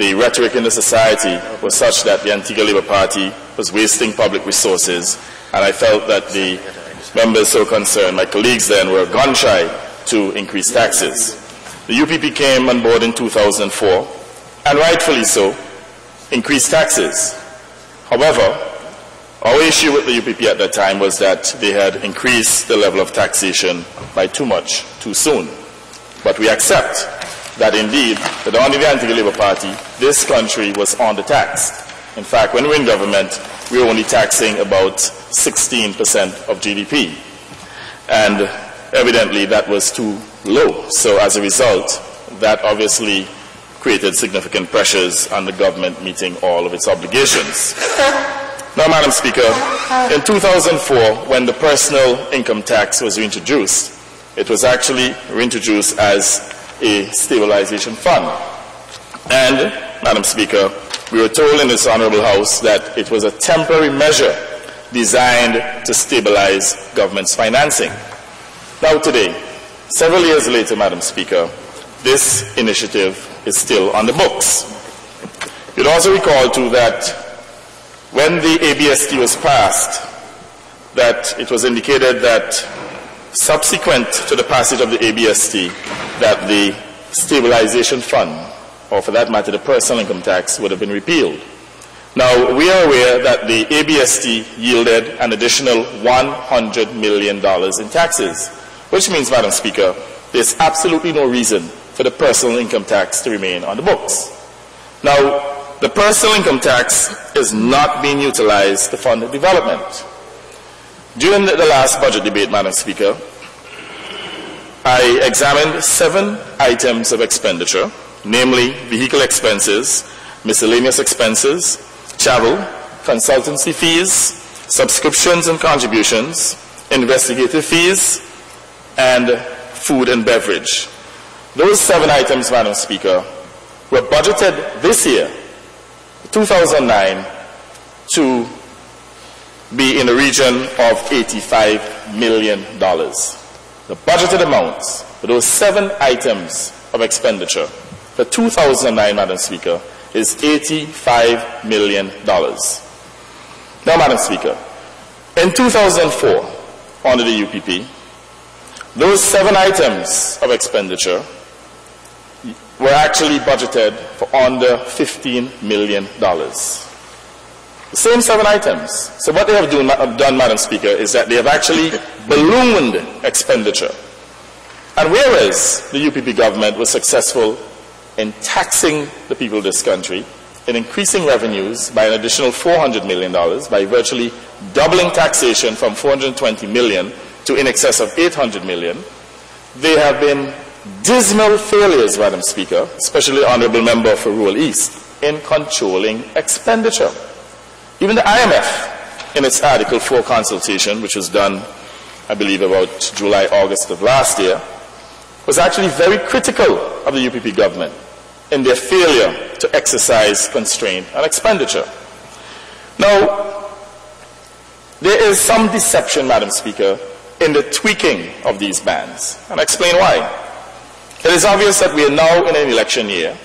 the rhetoric in the society was such that the Antigua Labour Party was wasting public resources, and I felt that the members so concerned, my colleagues then, were gun-shy to increase taxes. The UPP came on board in 2004, and rightfully so, increased taxes. However, our issue with the UPP at that time was that they had increased the level of taxation by too much, too soon. But we accept that indeed, that under the Antigua Labour Party, this country was undertaxed. In fact, when we were in government, we were only taxing about 16% of GDP. And evidently, that was too low. So as a result, that obviously created significant pressures on the government meeting all of its obligations. Now, Madam Speaker, in 2004, when the personal income tax was reintroduced, it was actually reintroduced as a stabilization fund. And, Madam Speaker, we were told in this Honorable House that it was a temporary measure designed to stabilize government's financing. Now today, several years later, Madam Speaker, this initiative is still on the books. You'd also recall, too, that when the ABST was passed, that it was indicated that subsequent to the passage of the ABST, that the stabilization fund, or for that matter the personal income tax, would have been repealed. Now, we are aware that the ABST yielded an additional $100 million in taxes, which means, Madam Speaker, there's absolutely no reason for the personal income tax to remain on the books. Now, the personal income tax is not being utilized to fund development. During the last budget debate, Madam Speaker, I examined 7 items of expenditure, namely vehicle expenses, miscellaneous expenses, travel, consultancy fees, subscriptions and contributions, investigative fees, and food and beverage. Those 7 items, Madam Speaker, were budgeted this year, 2009, to be in the region of $85 million. The budgeted amounts for those 7 items of expenditure for 2009, Madam Speaker, is $85 million. Now, Madam Speaker, in 2004, under the UPP, those 7 items of expenditure were actually budgeted for under $15 million. The same 7 items. So what they have done, Madam Speaker, is that they have actually ballooned expenditure. And whereas the UPP government was successful in taxing the people of this country, in increasing revenues by an additional $400 million, by virtually doubling taxation from $420 million to in excess of $800 million, they have been dismal failures, Madam Speaker, especially the Honourable Member for Rural East, in controlling expenditure. Even the IMF, in its Article 4 consultation, which was done, I believe, about July, August of last year, was actually very critical of the UPP government in their failure to exercise constraint on expenditure. Now, there is some deception, Madam Speaker, in the tweaking of these bans, and I'll explain why. It is obvious that we are now in an election year,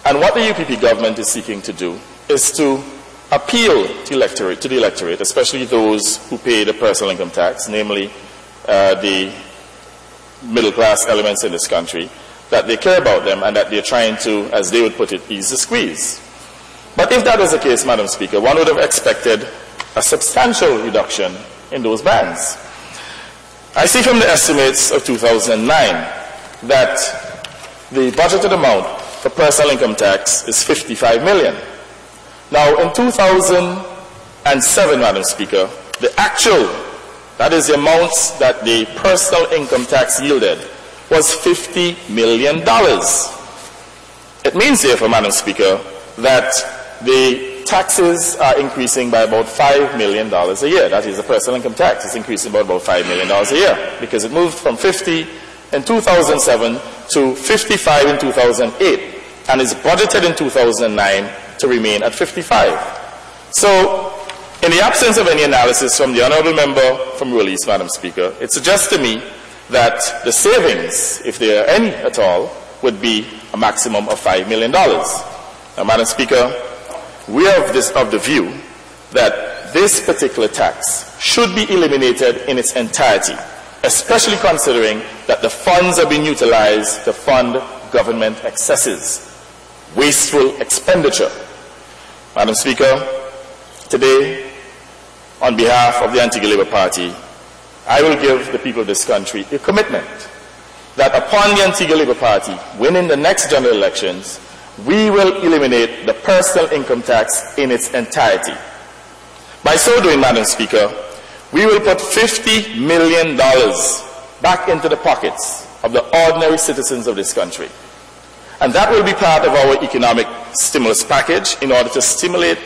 and what the UPP government is seeking to do is to appeal to the electorate, especially those who pay the personal income tax, namely the middle-class elements in this country, that they care about them and that they're trying to, as they would put it, ease the squeeze. But if that was the case, Madam Speaker, one would have expected a substantial reduction in those bans. I see from the estimates of 2009 that the budgeted amount for personal income tax is $55 million. Now, in 2007, Madam Speaker, the actual, that is the amounts that the personal income tax yielded, was $50 million. It means, therefore, Madam Speaker, that the taxes are increasing by about $5 million a year. That is, the personal income tax is increasing by about $5 million a year, because it moved from 50 in 2007 to 55 in 2008, and is budgeted in 2009 to remain at 55. So, in the absence of any analysis from the Honourable Member from Rural East, Madam Speaker, it suggests to me that the savings, if there are any at all, would be a maximum of $5 million. Now, Madam Speaker, we are of the view that this particular tax should be eliminated in its entirety, especially considering that the funds are being utilized to fund government excesses, wasteful expenditure. Madam Speaker, today, on behalf of the Antigua Labour Party, I will give the people of this country a commitment that upon the Antigua Labour Party winning the next general elections, we will eliminate the personal income tax in its entirety. By so doing, Madam Speaker, we will put $50 million back into the pockets of the ordinary citizens of this country. And that will be part of our economic stimulus package in order to stimulate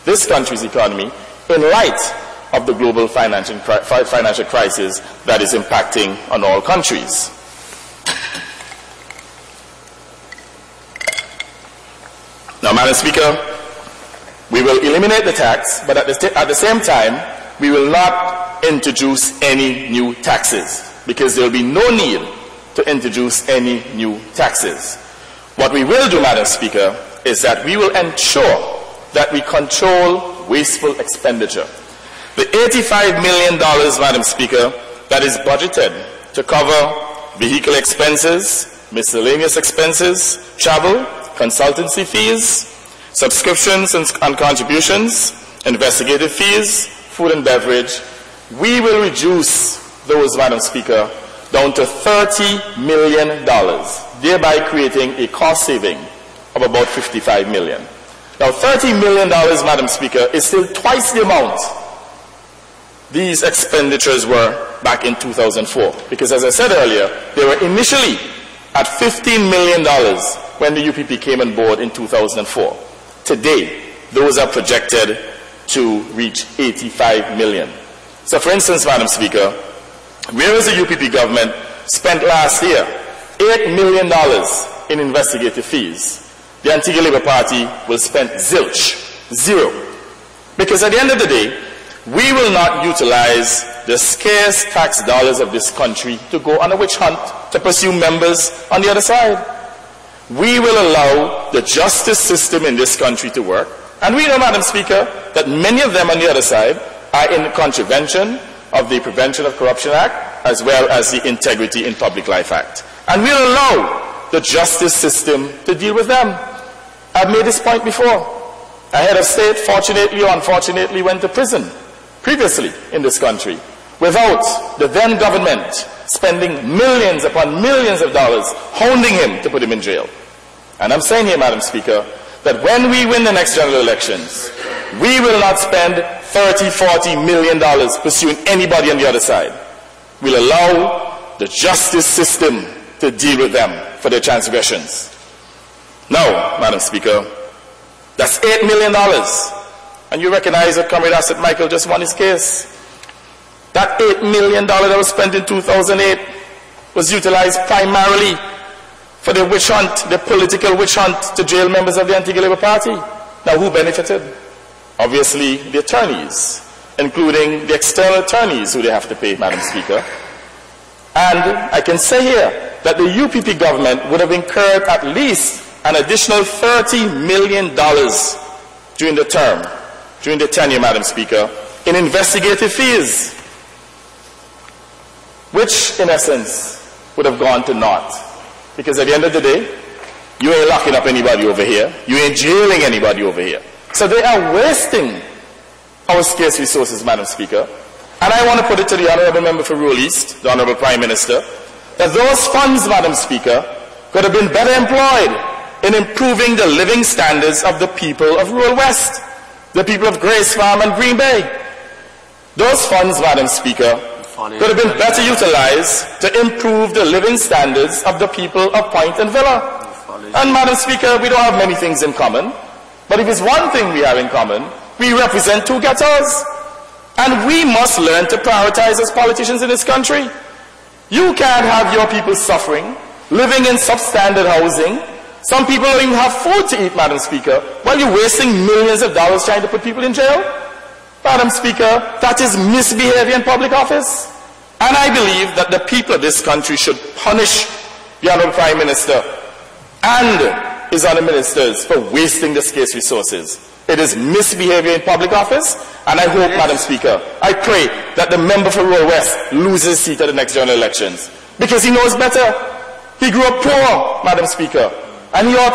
this country's economy in light of the global financial crisis that is impacting on all countries. Now, Madam Speaker, we will eliminate the tax, but at the same time, we will not introduce any new taxes, because there will be no need to introduce any new taxes. What we will do, Madam Speaker, is that we will ensure that we control wasteful expenditure. The $85 million, Madam Speaker, that is budgeted to cover vehicle expenses, miscellaneous expenses, travel, consultancy fees, subscriptions and contributions, investigative fees, food and beverage, we will reduce those, Madam Speaker, down to $30 million, thereby creating a cost saving of about $55 million. Now, $30 million, Madam Speaker, is still twice the amount these expenditures were back in 2004. Because as I said earlier, they were initially at $15 million when the UPP came on board in 2004. Today, those are projected to reach $85 million. So for instance, Madam Speaker, whereas the UPP government spent last year $8 million in investigative fees, the Antigua Labour Party will spend zilch, zero. Because at the end of the day, we will not utilize the scarce tax dollars of this country to go on a witch hunt to pursue members on the other side. We will allow the justice system in this country to work. And we know, Madam Speaker, that many of them on the other side are in contravention of the Prevention of Corruption Act as well as the Integrity in Public Life Act. And we'll allow the justice system to deal with them. I've made this point before. A head of state, fortunately or unfortunately, went to prison previously in this country without the then government spending millions upon millions of dollars hounding him to put him in jail. And I'm saying here, Madam Speaker, that when we win the next general elections, we will not spend $30–40 million pursuing anybody on the other side. We'll allow the justice system to deal with them for their transgressions. Now, Madam Speaker, that's $8 million. And you recognize that Comrade Asset Michael just won his case. That $8 million that was spent in 2008 was utilized primarily for the witch hunt, the political witch hunt to jail members of the Antigua Labour Party. Now, who benefited? Obviously, the attorneys, including the external attorneys who they have to pay, Madam Speaker. And I can say here that the UPP government would have incurred at least an additional $30 million during the term, during the tenure, Madam Speaker, in investigative fees, which, in essence, would have gone to naught. Because at the end of the day, you ain't locking up anybody over here. You ain't jailing anybody over here. So they are wasting our scarce resources, Madam Speaker. And I want to put it to the Honourable Member for Rural East, the Honourable Prime Minister, that those funds, Madam Speaker, could have been better employed in improving the living standards of the people of Rural West, the people of Grace Farm and Green Bay. Those funds, Madam Speaker, could have been better utilized to improve the living standards of the people of Point and Villa. And, Madam Speaker, we don't have many things in common, but if it's one thing we have in common, we represent two ghettos. And we must learn to prioritize as politicians in this country. You can't have your people suffering, living in substandard housing. Some people don't even have food to eat, Madam Speaker, while you're wasting millions of dollars trying to put people in jail. Madam Speaker, that is misbehavior in public office. And I believe that the people of this country should punish the Honourable Prime Minister and is on the ministers for wasting the scarce resources. It is misbehavior in public office, and I hope, Madam Speaker, I pray that the member for Rural West loses his seat at the next general elections, because he knows better. He grew up poor, Madam Speaker, and he ought